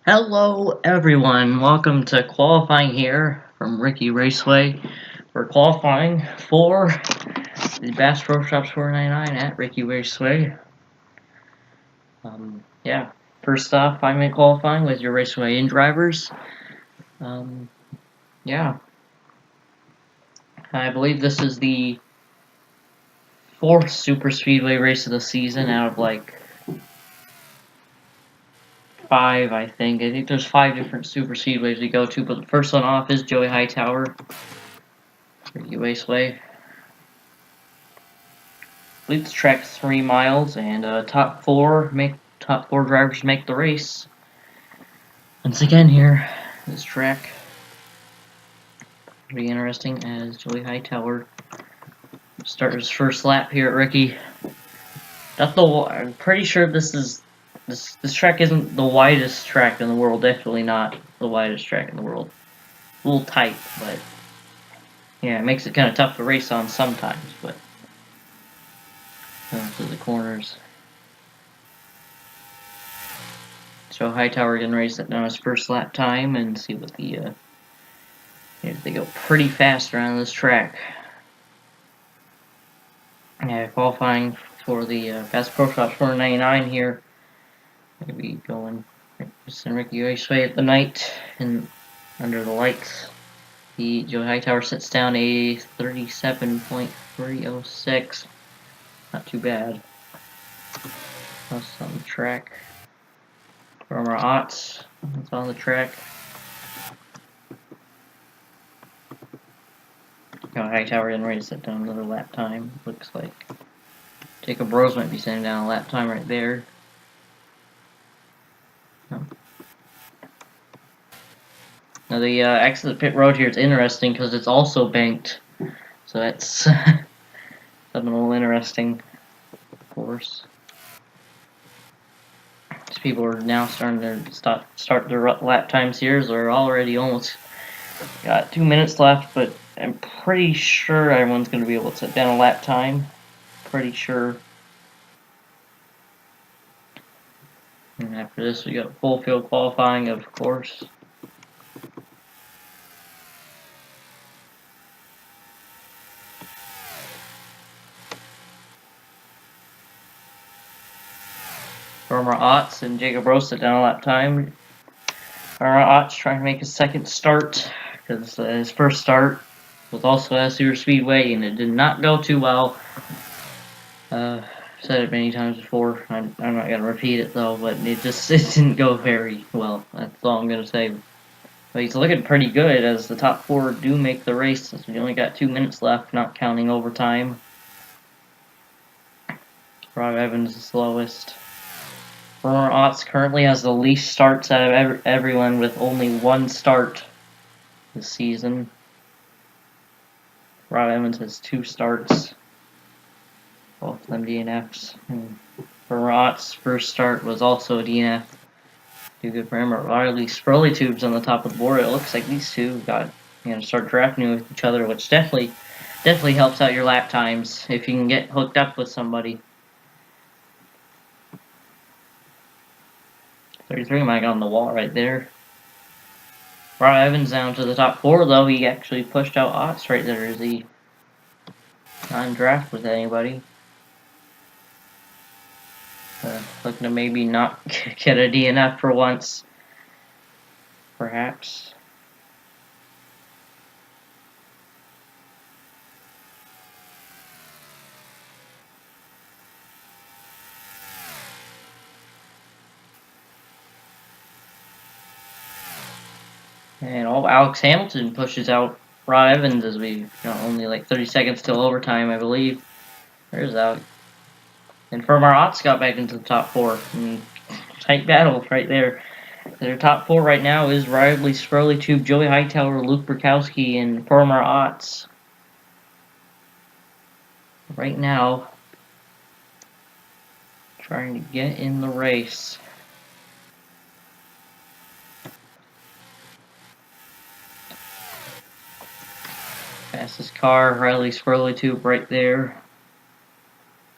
Hello everyone, welcome to qualifying here from Ricky Raceway. We're qualifying for the Bass Pro Shops 499 at Ricky Raceway. Yeah, first off, 5-minute qualifying with your Raceway in drivers. Yeah, I believe this is the fourth super speedway race of the season out of like five, I think. I think there's 5 different super speedways we go to, but the first one off is Joey Hightower, Ricky Raceway. I believe the track's 3 miles, and top four drivers make the race. Once again, here, this track will be interesting as Joey Hightower starts his first lap here at Ricky. I'm pretty sure this track isn't the widest track in the world. Definitely not the widest track in the world. A little tight, but yeah, it makes it kind of tough to race on sometimes. But to the corners. So Hightower can race it down his first lap time and see what they go pretty fast around this track. Yeah, qualifying for the Bass Pro Shops 499 here. Maybe going just in Ricky Raceway at the night and under the lights. The Joe Hightower sets down a 37.306. Not too bad. That's on the track. From our aughts, that's on the track. Hightower didn't ready to set down another lap time. Looks like Jacob Rose might be setting down a lap time right there. Now the exit of the pit road here is interesting because it's also banked, so that's something a little interesting, of course. These people are now starting to start their lap times here, so we're already almost got 2 minutes left, but I'm pretty sure everyone's going to be able to set down a lap time. Pretty sure. And after this, we got full field qualifying, of course. Former Otts and Jacob Rose set down a lap time. Former Otts trying to make his second start because his first start was also at Super Speedway and it did not go too well. I've said it many times before. I'm not going to repeat it though, but it didn't go very well. That's all I'm going to say. But he's looking pretty good as the top 4 do make the race since we only got 2 minutes left, not counting overtime. Rob Evans is the slowest. Former Otts currently has the least starts out of everyone with only 1 start this season. Rob Evans has 2 starts. Both of them DNFs. Former Otts' first start was also a DNF. Do good for him. Riley Spurley Tubes on the top of the board. It looks like these two got start drafting with each other, which definitely helps out your lap times if you can get hooked up with somebody. 33 might got on the wall right there. Rob Evans down to the top 4 though. He actually pushed out Otts right there as he not in draft with anybody. Looking to maybe not get a DNF for once. Perhaps. And Alex Hamilton pushes out Rob Evans as we only like 30 seconds till overtime, I believe. There's Alex. And from our Otts got back into the top 4. Tight battle right there. Their top 4 right now is Riley Spurley Tube, Joey Hightower, Luke Burkowski, and former Otts. Right now, trying to get in the race. Fastest car, Riley Spurley Tube right there.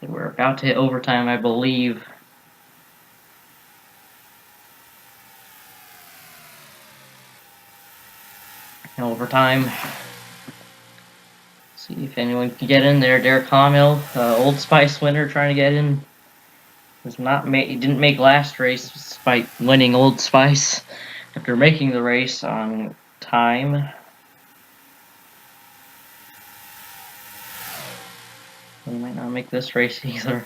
So we're about to hit overtime, I believe. overtime. See if anyone can get in there. Derek Hamill, Old Spice winner, trying to get in. He didn't make last race despite winning Old Spice after making the race on time. He might not make this race either.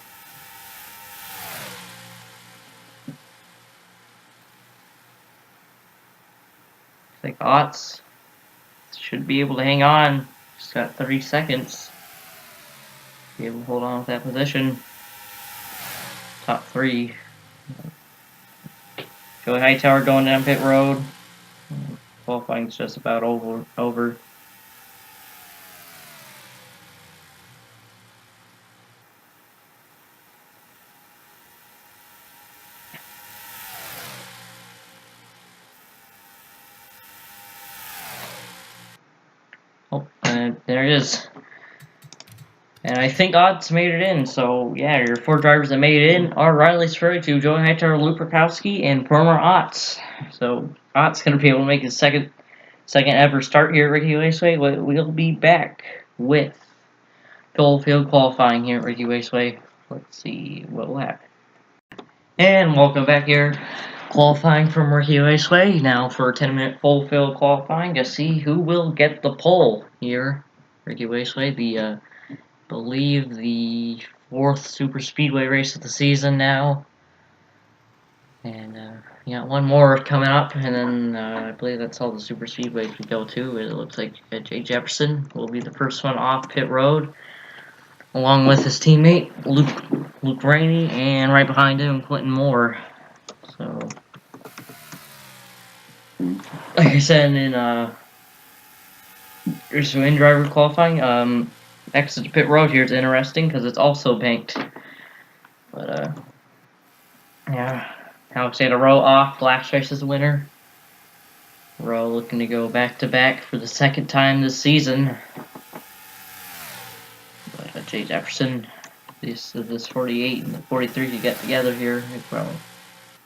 I think Otts should be able to hang on. Just got 30 seconds. Be able to hold on with that position. Top 3. Joey Hightower going down pit road. Qualifying's just about over. Oh, and there it is. And I think Odds made it in, so yeah, your 4 drivers that made it in are Riley Sferritu, Joey Hightower, Luke Rakowski, and Permer Otts. So Otts going to be able to make his second ever start here at Ricky Raceway. We'll be back with full field qualifying here at Ricky Raceway. Let's see what will happen. And welcome back here. Qualifying from Ricky Raceway now for a 10-minute full field qualifying to see who will get the pole here. Ricky Raceway, I believe the 4th super speedway race of the season now. And you got one more coming up, and then I believe that's all the super speedways we go to. It looks like Jay Jefferson will be the first one off pit road, along with his teammate Luke Rainey, and right behind him Quentin Moore. So, like I said in driver qualifying, exit to pit road here is interesting because it's also banked. But yeah, Alexander Rowe off last race as the winner. Rowe looking to go back-to-back for the 2nd time this season. But Jay Jefferson, this 48 and the 43 to get together here. They probably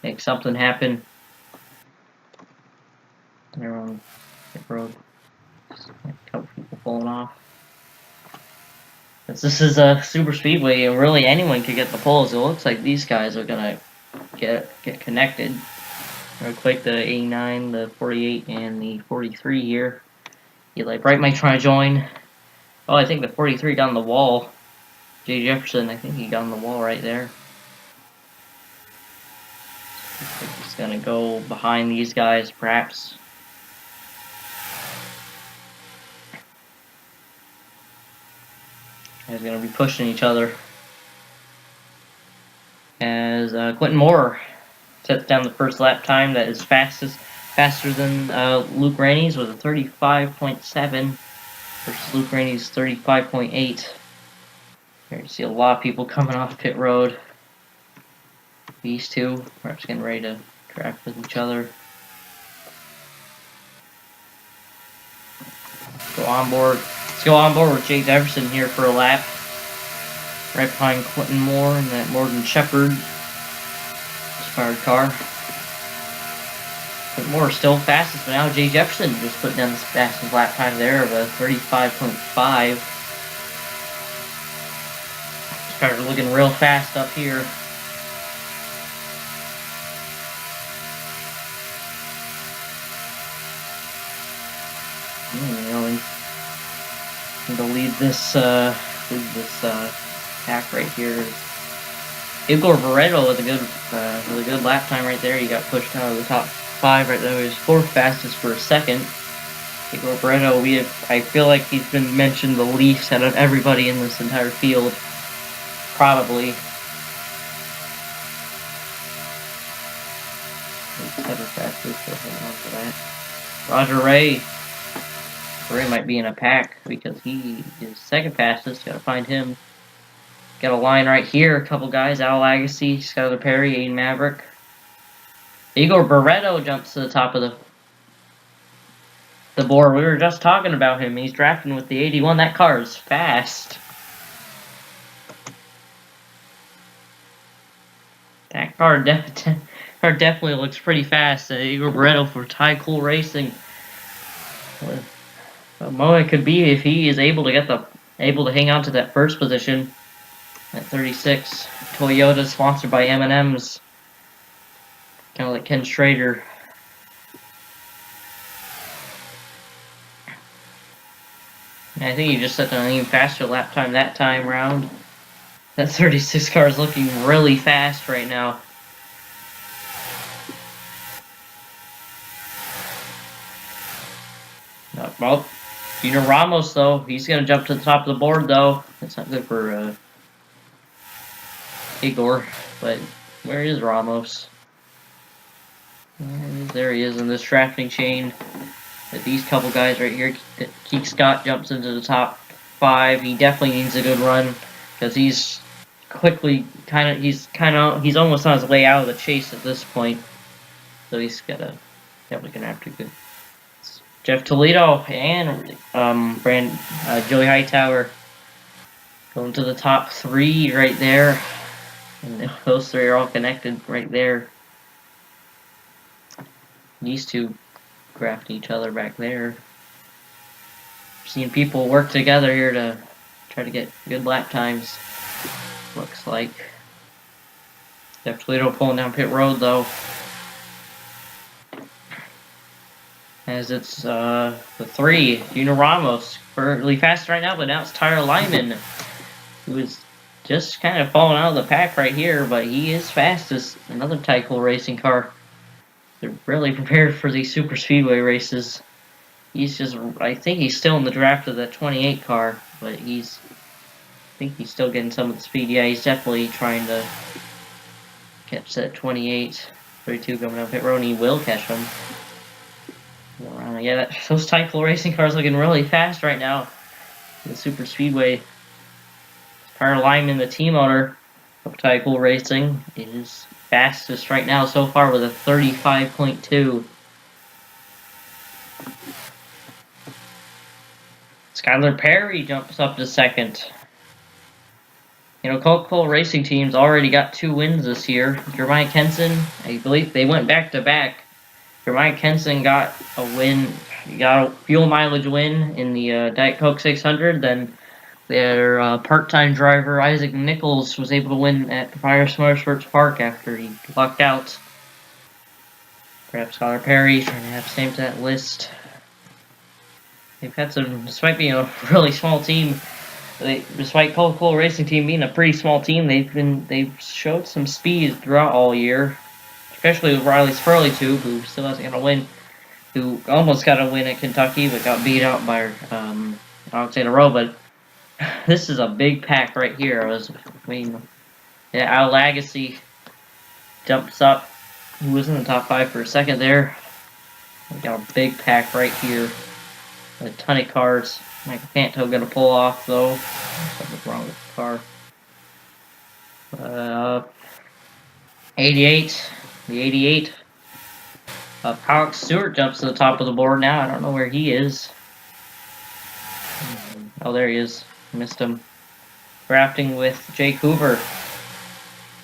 make something happen. They're on pit road. Just a couple people falling off. This is a super speedway, and really anyone could get the poles. It looks like these guys are gonna get connected. Real quick, the 89, the 48, and the 43 here. Eli Bright might try to join. Oh, I think the 43 got on the wall. Jay Jefferson, I think he got on the wall right there. He's gonna go behind these guys, perhaps. He's gonna be pushing each other. As Quentin Moore sets down the first lap time that is faster than Luke Rainey's with a 35.7 versus Luke Rainey's 35.8. Here you see a lot of people coming off pit road. These two perhaps getting ready to track with each other. Let's go on board with Jay Jefferson here for a lap. Right behind Quentin Moore and that Morgan Shepherd inspired car. Quentin Moore still fastest, but now Jay Jefferson just putting down the fastest lap time there of a 35.5. These cars are looking real fast up here. To lead this pack right here. Igor Barreto with a good lap time right there. He got pushed out of the top 5 right there. He was 4th fastest for a second. Igor Barreto, I feel like he's been mentioned the least out of everybody in this entire field. Probably. 7th fastest, so hang on for that. Roger Ray. Ray might be in a pack because he is 2nd fastest. Gotta find him. Got a line right here. A couple guys. Al Agassi, Skylar Perry, Aiden Maverick. Igor Barreto jumps to the top of the board. We were just talking about him. He's drafting with the 81. That car is fast. That car definitely looks pretty fast. Igor Barreto for Ty Cool Racing. Moa could be if he is able to hang on to that first position at 36. Toyota sponsored by M&M's, kind of like Ken Schrader. And I think he just set an even faster lap time that time round. That 36 car is looking really fast right now. Well, Junior Ramos, though, he's going to jump to the top of the board, though. That's not good for Igor. But where is Ramos? There he is in this drafting chain. With these couple guys right here, Keith Scott jumps into the top 5. He definitely needs a good run because he's he's almost on his way out of the chase at this point. So he's definitely gonna have to go. Jeff Toledo and Joey Hightower going to the top 3 right there, and those 3 are all connected right there. These two grafting each other back there. Seeing people work together here to try to get good lap times. Looks like Jeff Toledo pulling down pit road though. As it's the 3, Junior Ramos, currently fast right now, but now it's Tyler Lyman, who is just kind of falling out of the pack right here, but he is fastest. Another Tyco racing car. They're really prepared for these super speedway races. I think he's still in the draft of that 28 car, but I think he's still getting some of the speed. Yeah, he's definitely trying to catch that 28, 32 coming down pit road, and he will catch him. Yeah, those Tyco racing cars looking really fast right now. The super speedway. Tyler Lyman, the team owner of Tyco Racing, is fastest right now so far with a 35.2. Skylar Perry jumps up to second. You know, Coca-Cola Racing Team's already got 2 wins this year. Jeremiah Kenson, I believe they went back-to-back. Jeremiah Kenson got a win, got a fuel mileage win in the Diet Coke 600. Then their part-time driver, Isaac Nichols, was able to win at Fire Motorsports Park after he lucked out. Perhaps Skylar Perry trying to have same to that list. They've had despite being a really small team, despite Coca-Cola Racing Team being a pretty small team, they've showed some speed throughout all year. Especially with Riley Spurley, too, who still hasn't got a win. Who almost got a win at Kentucky, but got beat out by Alexander Rowe. But this is a big pack right here. Al Lagasse jumps up. He was in the top 5 for a second there. We got a big pack right here. A ton of cars. Michael Fanto gonna pull off, though. Something's wrong with the car. 88. The 88. Alex Stewart jumps to the top of the board now. I don't know where he is. Oh, there he is. Missed him. Drafting with Jake Hoover.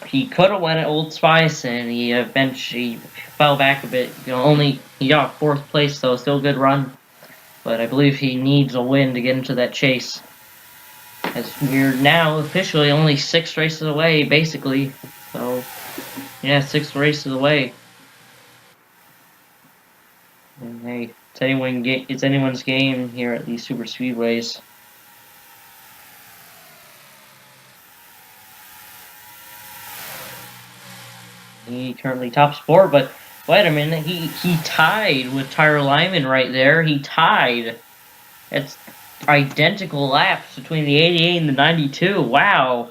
He could have won at Old Spice, and he eventually fell back a bit. He got 4th place, though. Still a good run. But I believe he needs a win to get into that chase. As we're now officially only 6 races away, basically. So, yeah, 6 races away. And hey, it's anyone's game here at these super speedways. He currently tops 4, but wait a minute, he tied with Tyler Lyman right there. He tied. It's identical laps between the 88 and the 92. Wow.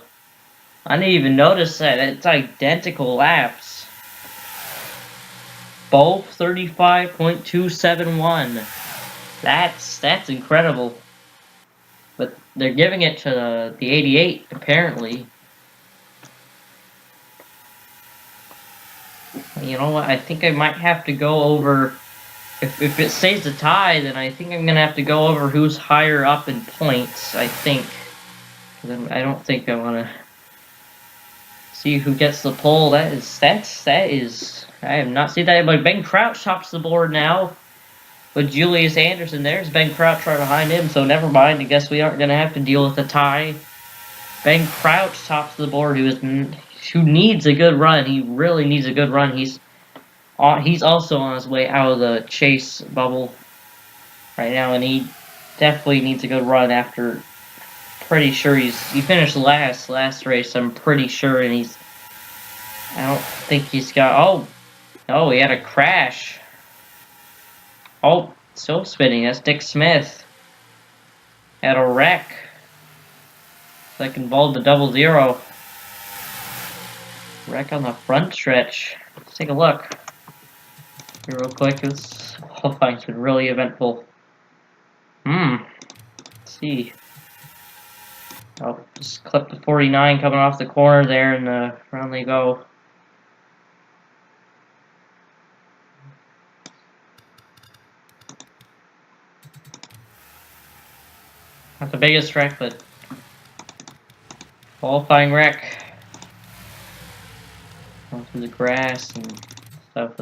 I didn't even notice that. It's identical laps. Both 35.271. That's incredible. But they're giving it to the 88, apparently. You know what? I think I might have to go over... If it stays a tie, then I think I'm going to have to go over who's higher up in points, I think. I don't think I want to see who gets the pole. That is... I have not seen that, but Ben Crouch tops the board now. with Julius Anderson. There's Ben Crouch right behind him, so never mind. I guess we aren't going to have to deal with a tie. Ben Crouch tops the board, who needs a good run. He really needs a good run. He's also on his way out of the chase bubble right now, and he definitely needs a good run after. Pretty sure he finished last race. I'm pretty sure, and I don't think he's got. Oh, he had a crash. Oh, still spinning. That's Dick Smith. Had a wreck. That involved a double zero. Wreck on the front stretch. Let's take a look here real quick. This qualifying's been really eventful. Let's see. Oh, just clip the 49 coming off the corner there, and around they go. Not the biggest wreck, but qualifying wreck. Going through the grass and stuff.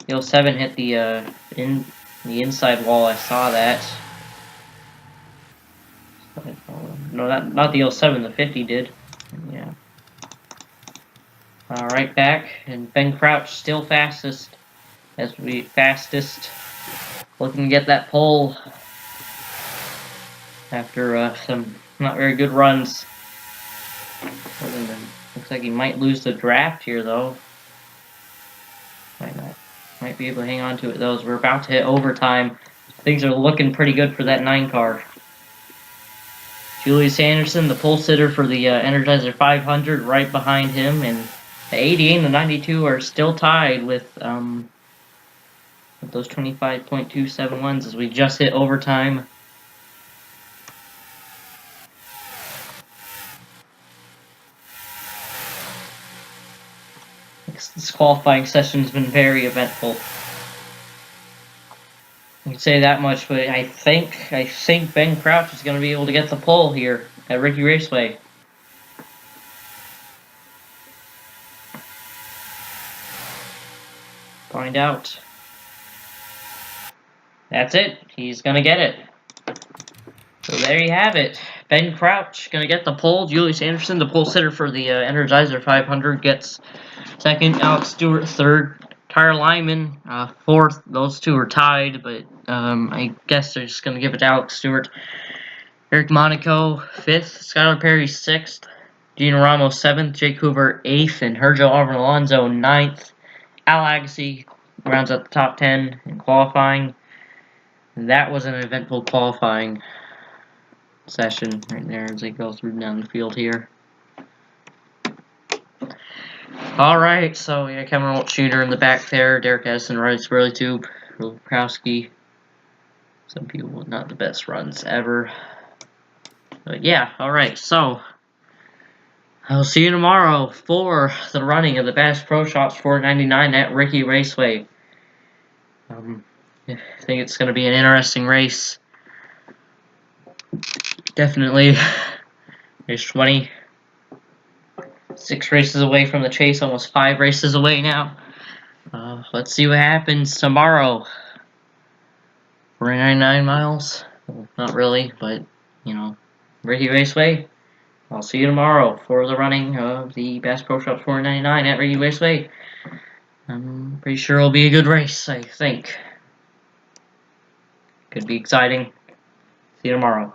The 07 hit the inside wall. I saw that. No, not the 07. The 50 did. Yeah. Right back, and Ben Crouch still fastest. Looking to get that pole after some not very good runs. Looks like he might lose the draft here, though. Might not. Might be able to hang on to it, though, as we're about to hit overtime. Things are looking pretty good for that 9 car. Julius Anderson, the pole sitter for the Energizer 500, right behind him, and the 88 and the 92 are still tied with those 25.271s as we just hit overtime. This qualifying session's been very eventful. I can say that much, but I think Ben Crouch is going to be able to get the pole here at Ricky Raceway. Find out. That's it. He's going to get it. So there you have it. Ben Crouch going to get the pole. Julius Anderson, the pole sitter for the Energizer 500, gets second. Alex Stewart third. Tyler Lyman fourth. Those two are tied, but I guess they're just going to give it to Alex Stewart. Eric Monaco fifth. Skylar Perry sixth. Gina Ramos seventh. Jake Hoover eighth. And Herjo Auburn Alonso ninth. Al Agassi rounds out the top 10 in qualifying. And that was an eventful qualifying session right there as they go through down the field here. Alright, so yeah, Kevin Rolt Shooter in the back there, Derek Addison, Rice, Burley Tube, Krowski. Some people not the best runs ever. But yeah, alright, so I'll see you tomorrow for the running of the Bass Pro Shops 499 at Ricky Raceway. I think it's going to be an interesting race. Definitely. There's 20. 6 races away from the chase, almost 5 races away now. Let's see what happens tomorrow. 499 miles. Well, not really, but, you know, Ricky Raceway. I'll see you tomorrow for the running of the Bass Pro Shops 499 at Ricky Raceway. I'm pretty sure it'll be a good race, I think. Could be exciting. See you tomorrow.